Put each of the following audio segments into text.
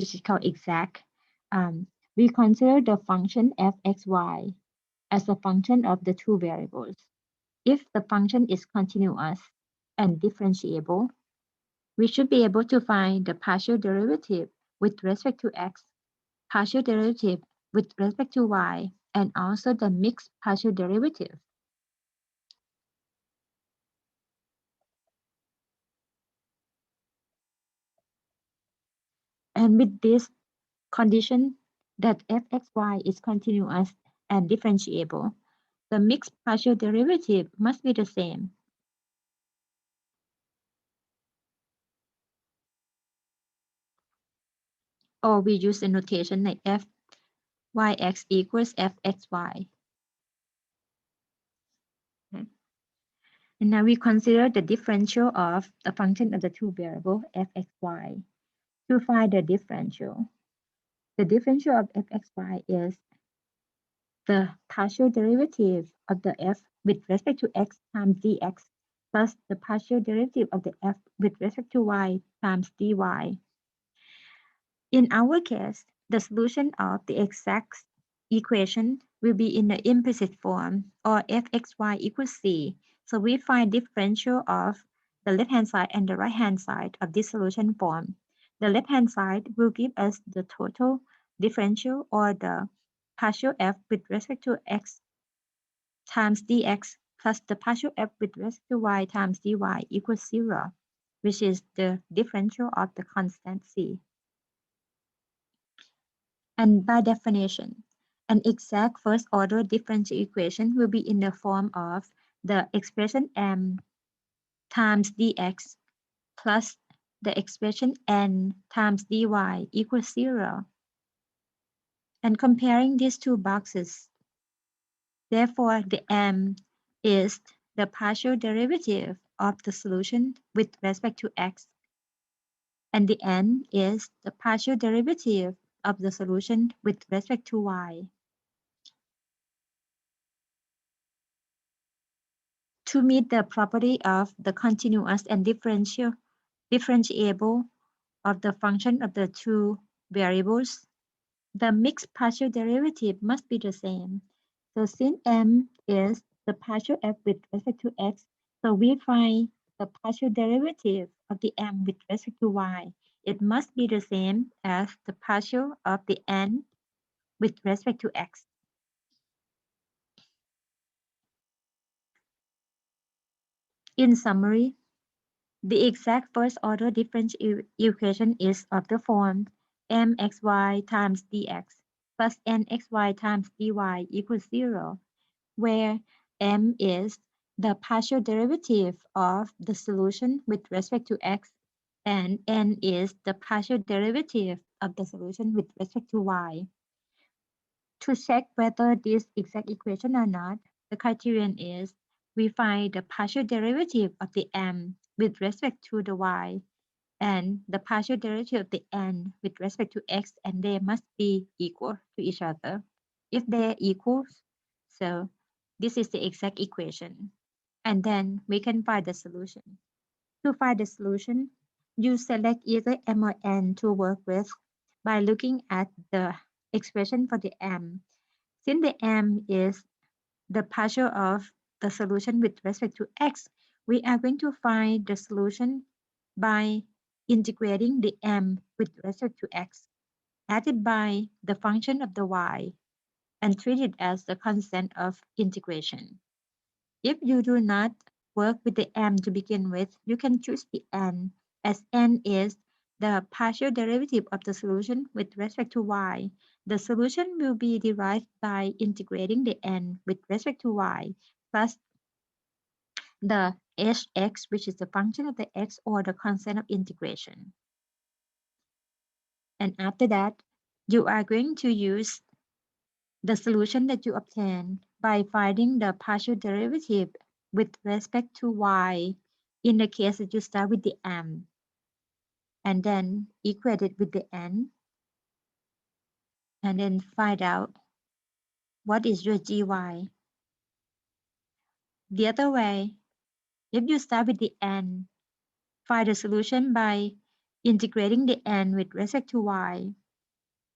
which is called exact, we consider the function f(x,y) as a function of the two variables. If the function is continuous and differentiable, we should be able to find the partial derivative with respect to x, partial derivative with respect to y, and also the mixed partial derivative. And with this condition that f(x,y) is continuous and differentiable, the mixed partial derivative must be the same. Or we use a notation like f(yx) equals f(xy). Okay. And now we consider the differential of the function of the two variables f(x,y). To find the differential of f(x,y) is the partial derivative of the f with respect to x times dx plus the partial derivative of the f with respect to y times dy. In our case, the solution of the exact equation will be in the implicit form, or f(xy) equals c. So we find differential of the left-hand side and the right-hand side of this solution form. The left-hand side will give us the total differential, or the partial f with respect to x times dx plus the partial f with respect to y times dy equals 0, which is the differential of the constant c. And by definition, an exact first-order differential equation will be in the form of the expression m times dx plus the expression n times dy equals 0. And comparing these two boxes, therefore the m is the partial derivative of the solution with respect to x, and the n is the partial derivative of the solution with respect to y. To meet the property of the continuous and differentiable of the function of the two variables, the mixed partial derivative must be the same. So since m is the partial f with respect to x, so we find the partial derivative of the m with respect to y. It must be the same as the partial of the n with respect to x. In summary, the exact first-order differential equation is of the form mxy times dx plus nxy times dy equals 0, where m is the partial derivative of the solution with respect to x, and n is the partial derivative of the solution with respect to y. To check whether this exact equation or not, the criterion is we find the partial derivative of the m with respect to the y and the partial derivative of the n with respect to x, and they must be equal to each other. If they're equals, so this is the exact equation. And then we can find the solution. To find the solution, you select either m or n to work with by looking at the expression for the m. Since the m is the partial of the solution with respect to x, we are going to find the solution by integrating the m with respect to x, added by the function of the y, and treat it as the constant of integration. If you do not work with the m to begin with, you can choose the n, as n is the partial derivative of the solution with respect to y. The solution will be derived by integrating the n with respect to y plus the hx, which is the function of the x or the constant of integration. And after that, you are going to use the solution that you obtain by finding the partial derivative with respect to y in the case that you start with the m, and then equate it with the n, and then find out what is your gy. The other way, if you start with the n, find the solution by integrating the n with respect to y.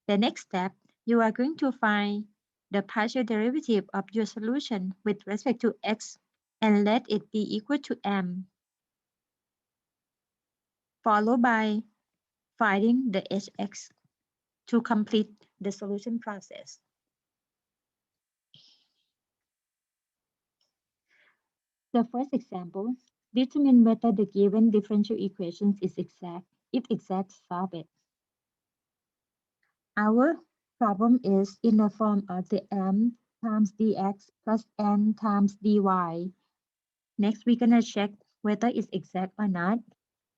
The next step, you are going to find the partial derivative of your solution with respect to x and let it be equal to m, followed by finding the hx to complete the solution process. The first example, determine whether the given differential equation is exact. If exact, solve it. Our problem is in the form of the m times dx plus n times dy. Next, we're going to check whether it's exact or not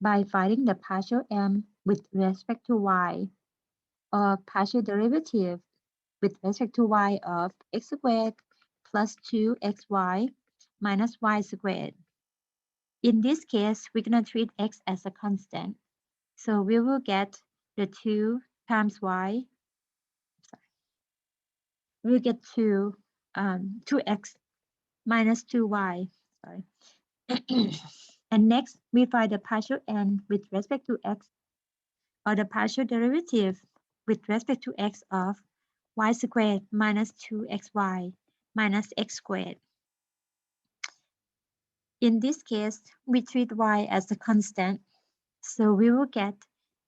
by finding the partial m with respect to y, or partial derivative with respect to y of x squared plus 2xy minus y squared. In this case, we're going to treat x as a constant. So we will get the 2 times y, we'll get 2x minus 2y. Sorry. And next, we find the partial n with respect to x, or the partial derivative with respect to x of y squared minus 2xy minus x squared. In this case, we treat y as a constant, so we will get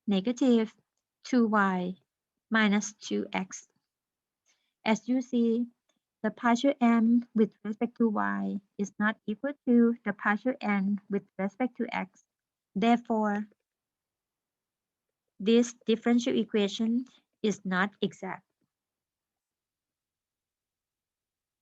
negative 2y minus 2x. As you see, the partial m with respect to y is not equal to the partial n with respect to x. Therefore, this differential equation is not exact.